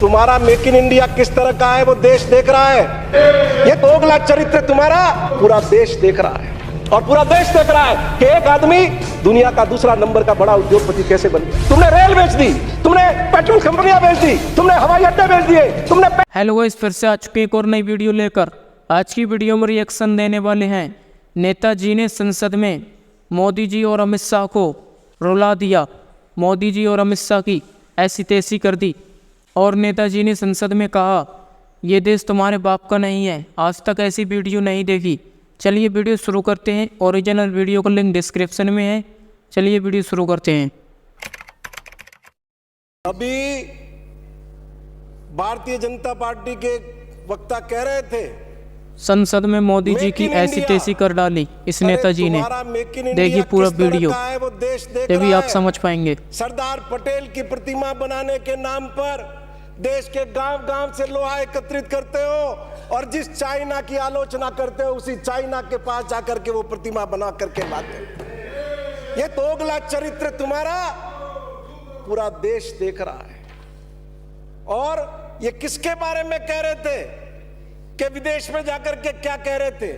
तुम्हारा make in India किस तरह का है वो देश देख रहा है। ये दोगला चरित्र तुम्हारा पूरा देश देख रहा है और पूरा देश देख रहा है कि एक आदमी दुनिया का दूसरा नंबर का बड़ा उद्योगपति कैसे बन गया। तुमने रेल बेच दी, तुमने पेट्रोल कंपनियां बेच दी, तुमने हवाई अड्डे बेच दिए, तुमने हेलो गाइस, फिर से आ चुके एक और नई वीडियो लेकर। आज की वीडियो में रिएक्शन देने वाले हैं। नेताजी ने संसद में मोदी जी और अमित शाह को रुला दिया। मोदी जी और अमित शाह की ऐसी तैसी कर दी और नेताजी ने संसद में कहा, ये देश तुम्हारे बाप का नहीं है। आज तक ऐसी वीडियो नहीं देखी। चलिए वीडियो शुरू करते हैं। ओरिजिनल वीडियो का लिंक डिस्क्रिप्शन में है। चलिए वीडियो शुरू करते हैं। अभी भारतीय जनता पार्टी के वक्ता कह रहे थे संसद में मोदी जी की ऐसी तैसी कर डाली इस नेताजी ने। देखिए पूरा वीडियो, तभी आप समझ पाएंगे। सरदार पटेल की प्रतिमा बनाने के नाम पर देश के गांव गांव से लोहा एकत्रित करते हो और जिस चाइना की आलोचना करते हो उसी चाइना के पास जाकर के वो प्रतिमा बना करके लाते हो। ये दोगला चरित्र तुम्हारा पूरा देश देख रहा है। और ये किसके बारे में कह रहे थे कि विदेश में जाकर के क्या कह रहे थे?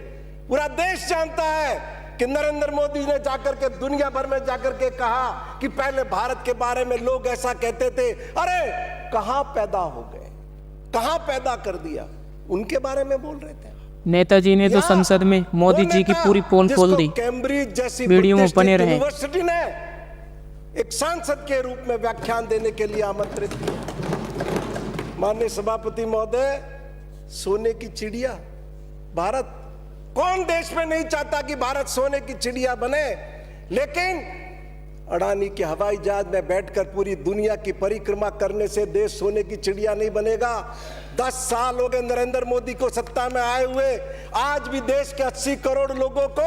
पूरा देश जानता है कि नरेंद्र मोदी ने जाकर के दुनिया भर में जाकर के कहा कि पहले भारत के बारे में लोग ऐसा कहते थे। अरे कहां पैदा हो गए, कहां पैदा कर दिया, उनके बारे में बोल रहे थे। नेताजी ने तो संसद में मोदी जी की पूरी पोल खोल दी। कैम्ब्रिज जैसी वीडियो में बने रहे। यूनिवर्सिटी ने एक सांसद के रूप में व्याख्यान देने के लिए आमंत्रित किया। माननीय सभापति महोदय, सोने की चिड़िया भारत, कौन देश में नहीं चाहता कि भारत सोने की चिड़िया बने? लेकिन अडानी के हवाई जहाज में बैठकर पूरी दुनिया की परिक्रमा करने से देश सोने की चिड़िया नहीं बनेगा। 10 साल हो गए नरेंद्र मोदी को सत्ता में आए हुए। आज भी देश के 80 करोड़ लोगों को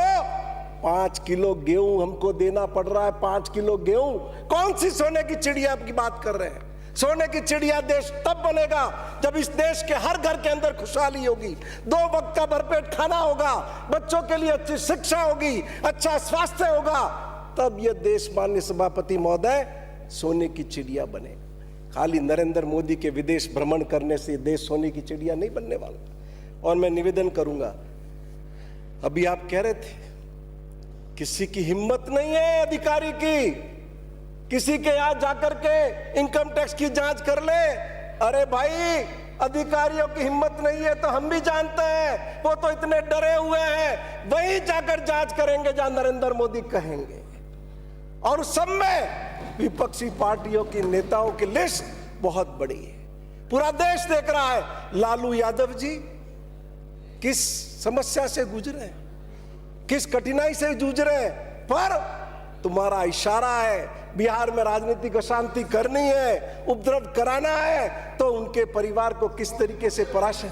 5 किलो गेहूं हमको देना पड़ रहा है। 5 किलो गेहूं, कौन सी सोने की चिड़िया की बात कर रहे हैं? सोने की चिड़िया देश तब बनेगा जब इस देश के हर घर के अंदर खुशहाली होगी, 2 वक्त का भरपेट खाना होगा, बच्चों के लिए अच्छी शिक्षा होगी, अच्छा स्वास्थ्य होगा, तब यह देश माननीय सभापति महोदय सोने की चिड़िया बने। खाली नरेंद्र मोदी के विदेश भ्रमण करने से देश सोने की चिड़िया नहीं बनने वाला। और मैं निवेदन करूंगा, अभी आप कह रहे थे किसी की हिम्मत नहीं है अधिकारी की किसी के यहां जाकर के इनकम टैक्स की जांच कर ले। अरे भाई, अधिकारियों की हिम्मत नहीं है तो हम भी जानते हैं, वो तो इतने डरे हुए हैं, वहीं जाकर जांच करेंगे जहां नरेंद्र मोदी कहेंगे। और उस सब में विपक्षी पार्टियों की नेताओं की लिस्ट बहुत बड़ी है। पूरा देश देख रहा है लालू यादव जी किस समस्या से गुजरे हैं, किस कठिनाई से जूझ रहे हैं, पर तुम्हारा इशारा है बिहार में राजनीतिक अशांति करनी है, उपद्रव कराना है, तो उनके परिवार को किस तरीके से पराशर।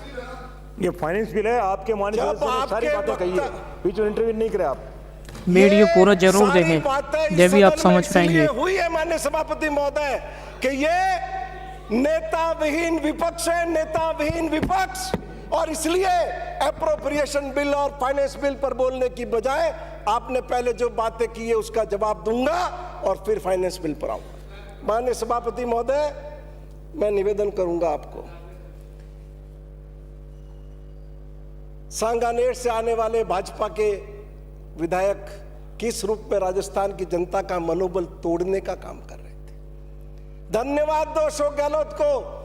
ये फाइनेंस बिल है, आपके माननीय सारी बातें कही है, बीच में इंटरव्यू नहीं करे आप। वीडियो पूरा जरूर देखें, जब भी आप समझ पाएंगे। हुई है माननीय सभापति महोदय कि ये नेता विहीन विपक्ष है, नेता विहीन विपक्ष। और इसलिए एप्रोप्रिएशन बिल और फाइनेंस बिल पर बोलने की बजाय आपने पहले जो बातें की है उसका जवाब दूंगा और फिर फाइनेंस बिल पर आऊंगा। माननीय सभापति महोदय, मैं निवेदन करूंगा आपको, सांगानेर से आने वाले भाजपा के विधायक किस रूप में राजस्थान की जनता का मनोबल तोड़ने का काम कर रहे थे। धन्यवाद दो अशोक गहलोत को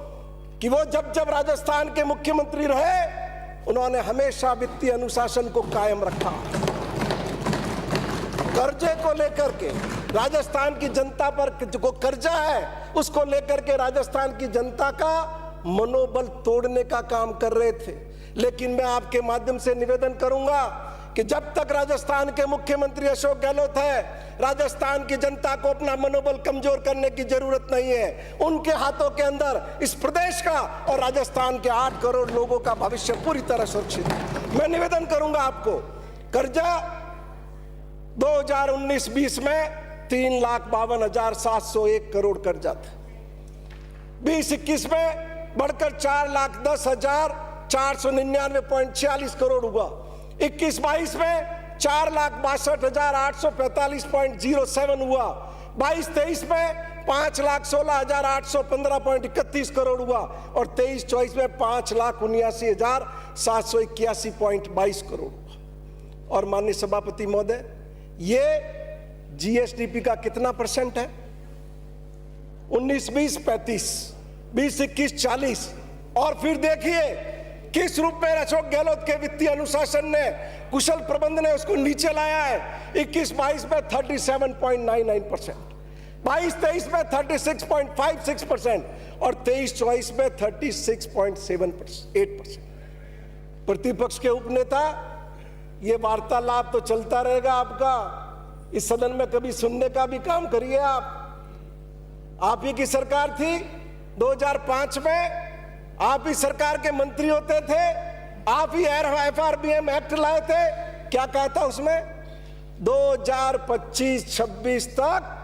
कि वो जब जब राजस्थान के मुख्यमंत्री रहे उन्होंने हमेशा वित्तीय अनुशासन को कायम रखा। कर्जे को लेकर के राजस्थान की जनता पर जो कर्जा है उसको लेकर के राजस्थान की जनता का मनोबल तोड़ने का काम कर रहे थे। लेकिन मैं आपके माध्यम से निवेदन करूंगा कि जब तक राजस्थान के मुख्यमंत्री अशोक गहलोत है, राजस्थान की जनता को अपना मनोबल कमजोर करने की जरूरत नहीं है। उनके हाथों के अंदर इस प्रदेश का और राजस्थान के 8 करोड़ लोगों का भविष्य पूरी तरह सुरक्षित है। मैं निवेदन करूंगा आपको, कर्जा 2019-20 में 3,52,701 करोड़ कर्जा था। 2021 में बढ़कर 4,10,499.46 करोड़ हुआ। 21-22 में 4,62,845.07 हुआ। 22-23 में 5,16,815.31 करोड़ हुआ और 23-24 में 5,79,781.22 करोड़ हुआ। और माननीय सभापति महोदय, ये जीएसडीपी का कितना परसेंट है? 19-20 35, 20-21 40। और फिर देखिए किस रूप में अशोक गहलोत के वित्तीय अनुशासन ने, कुशल प्रबंधन ने उसको नीचे लाया है। 21-22 में 37.99%, 22-23 में 36.56% और 23-24 में 36.78%। प्रतिपक्ष के उपनेता, ये वार्तालाप तो चलता रहेगा आपका, इस सदन में कभी सुनने का भी काम करिए। आप ही की सरकार थी 2005 में, आप ही सरकार के मंत्री होते थे, आप ही FRBM एक्ट लाए थे। क्या कहता उसमें? 2025-26 तक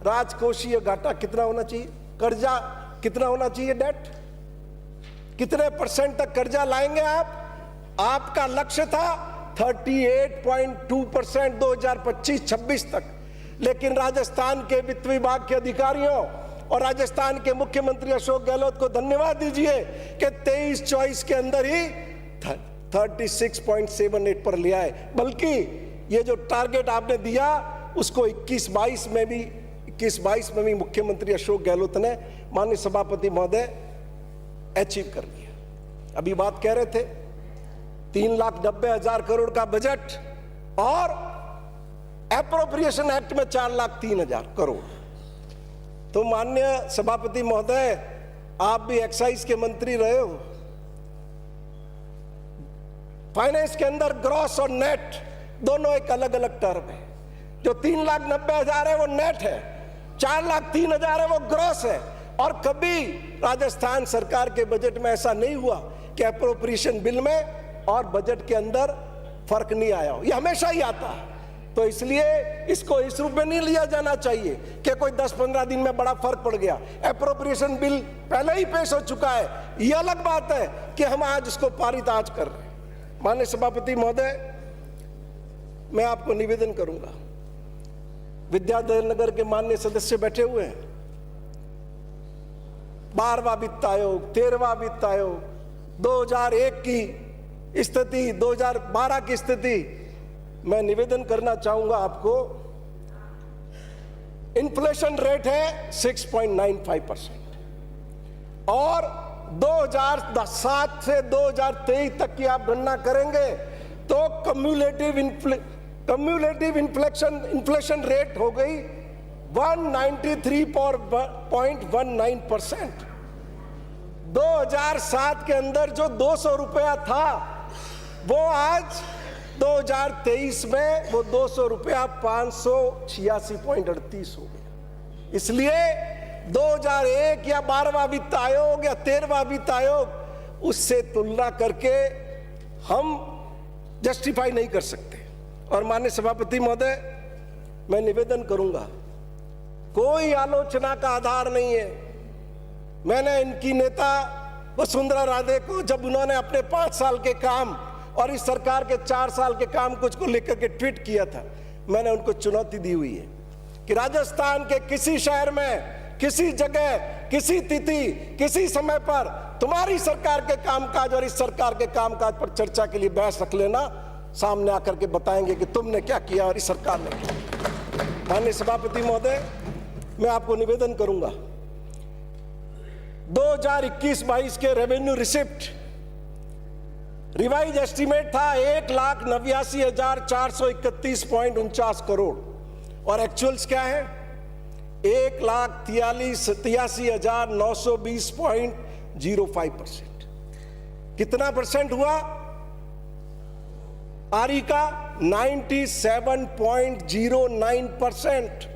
राजकोषीय घाटा कितना होना चाहिए, कर्जा कितना होना चाहिए, डेट कितने % तक कर्जा लाएंगे आप? आपका लक्ष्य था 38.2% 2025-26 तक। लेकिन राजस्थान के वित्त विभाग के अधिकारियों और राजस्थान के मुख्यमंत्री अशोक गहलोत को धन्यवाद दीजिए कि 23-24 के अंदर ही 36.78 पर लिया है। बल्कि ये जो टारगेट आपने दिया उसको 21-22 में भी मुख्यमंत्री अशोक गहलोत ने, माननीय सभापति महोदय, अचीव कर लिया। अभी बात कह रहे थे 3,90,000 करोड़ का बजट और एप्रोप्रिएशन एक्ट में 4,03,000 करोड़। तो माननीय सभापति महोदय, आप भी एक्साइज के मंत्री रहे हो। फाइनेंस के अंदर ग्रॉस और नेट दोनों एक अलग अलग टर्म है। जो 3,90,000 है वो नेट है, 4,03,000 है वो ग्रॉस है। और कभी राजस्थान सरकार के बजट में ऐसा नहीं हुआ कि एप्रोप्रिएशन बिल में और बजट के अंदर फर्क नहीं आया हो, ये हमेशा ही आता है। तो इसलिए इसको इस रूप में नहीं लिया जाना चाहिए कि कोई 10-15 दिन में बड़ा फर्क पड़ गया। एप्रोप्रिएशन बिल पहले ही पेश हो चुका है। ये अलग बात है कि हम आज इसको पारित आज कर रहे हैं। माननीय सभापति महोदय, मैं आपको निवेदन करूंगा, विद्याधर नगर के माननीय सदस्य बैठे हुए हैं, 12वां वित्त आयोग, 13वां वित्त आयोग, 2001 की स्थिति, 2012 की स्थिति, मैं निवेदन करना चाहूंगा आपको। इन्फ्लेशन रेट है 6.95% और 2007 से 2023 तक की आप गणना करेंगे तो कम्युलेटिव इन्फ्लेशन रेट हो गई 193.19%। 2007 के अंदर जो 200 रुपया था वो आज 2023 में वो 200 रुपया 586.38 हो गया। इसलिए 2001 या 12वां वित्त आयोग या 13वां वित्त आयोग उससे तुलना करके हम जस्टिफाई नहीं कर सकते। और माननीय सभापति महोदय, मैं निवेदन करूंगा, कोई आलोचना का आधार नहीं है। मैंने इनकी नेता वसुंधरा राजे को, जब उन्होंने अपने 5 साल के काम और इस सरकार के 4 साल के काम कुछ को लेकर के ट्वीट किया था, मैंने उनको चुनौती दी हुई है कि राजस्थान के किसी शहर में, किसी जगह, किसी तिथि, किसी समय पर तुम्हारी सरकार के कामकाज और इस सरकार के कामकाज पर चर्चा के लिए बहस रख लेना, सामने आकर के बताएंगे कि तुमने क्या किया और इस सरकार ने क्या। माननीय सभापति महोदय, मैं आपको निवेदन करूंगा, 2021-22 के रेवेन्यू रिसिप्ट रिवाइज एस्टीमेट था 1,89,431.49 करोड़ और एक्चुअल्स क्या है 1,83,920.05%। कितना परसेंट हुआ? आरई का 97.09%।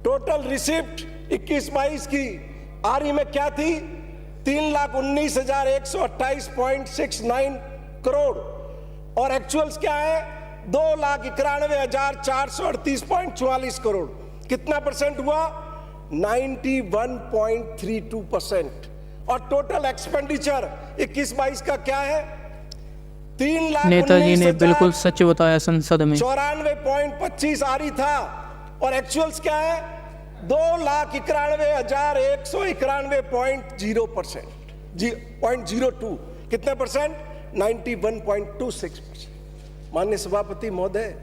टोटल रिसिप्ट 21-22 की आरई में क्या थी? 3,19,128.69 करोड़ और एक्चुअल्स क्या है? 2,91,438.44 करोड़। कितना परसेंट हुआ? 91.32%। और टोटल एक्सपेंडिचर 21-22 का क्या है? 3,19,000 नेताजी ने बिल्कुल सच बताया संसद में। 94.25 आरई था और एक्चुअल्स क्या है? 2,91,191.0%, 0.02 कितने परसेंट? 91.26%। माननीय सभापति महोदय,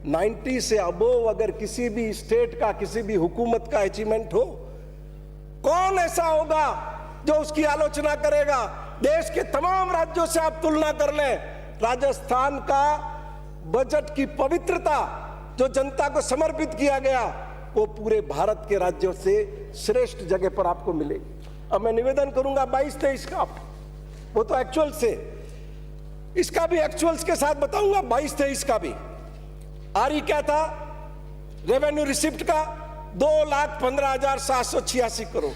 90 से अबोव अगर किसी भी स्टेट का, किसी भी हुकूमत का अचीवमेंट हो, कौन ऐसा होगा जो उसकी आलोचना करेगा? देश के तमाम राज्यों से आप तुलना कर लें, राजस्थान का बजट की पवित्रता जो जनता को समर्पित किया गया, वो पूरे भारत के राज्यों से श्रेष्ठ जगह पर आपको मिलेगी। अब मैं निवेदन करूंगा 22-23 का, वो तो एक्चुअल से, इसका भी एक्चुअल्स के साथ बताऊंगा, 22-23 का भी। आरई क्या था? रेवेन्यू रिसिप्ट का 2,15,786 करोड़।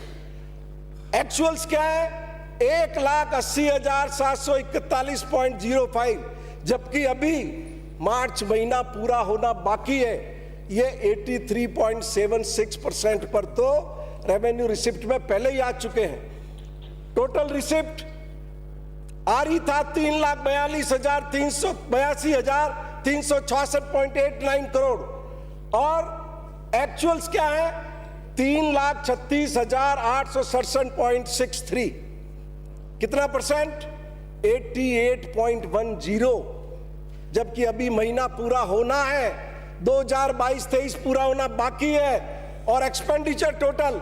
एक्चुअल्स क्या है? 1,80,741.05, जबकि अभी मार्च महीना पूरा होना बाकी है। ये 83.76% पर तो रेवेन्यू रिसिप्ट में पहले ही आ चुके हैं। टोटल रिसिप्ट आरई था 3,82,366.89 करोड़, और एक्चुअल्स क्या है? 3,36,867.63। कितना परसेंट? 88.10, जबकि अभी महीना पूरा होना है, 2022-23 पूरा होना बाकी है। और एक्सपेंडिचर टोटल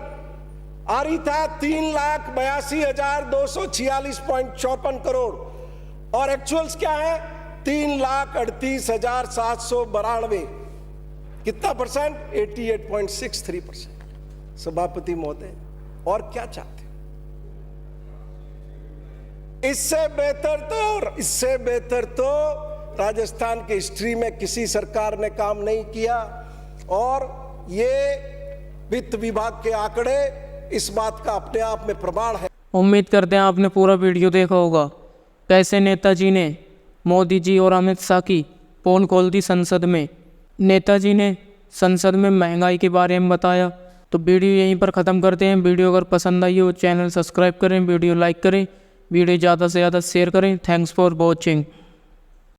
आरई था 3,82,246.54 करोड़, और एक्चुअल्स क्या है? 3,38,792। कितना परसेंट? 88.63%। सभापति महोदय, और क्या चाहते? इससे बेहतर तो राजस्थान की हिस्ट्री में किसी सरकार ने काम नहीं किया, और ये वित्त विभाग के आंकड़े इस बात का अपने आप में प्रमाण है। उम्मीद करते हैं आपने पूरा वीडियो देखा होगा, कैसे नेताजी ने मोदी जी और अमित शाह की पोल खोल दी संसद में। नेताजी ने संसद में महंगाई के बारे में बताया। तो वीडियो यहीं पर ख़त्म करते हैं। वीडियो अगर पसंद आई हो चैनल सब्सक्राइब करें, वीडियो लाइक करें, वीडियो ज़्यादा से ज़्यादा शेयर करें। Thanks for watching.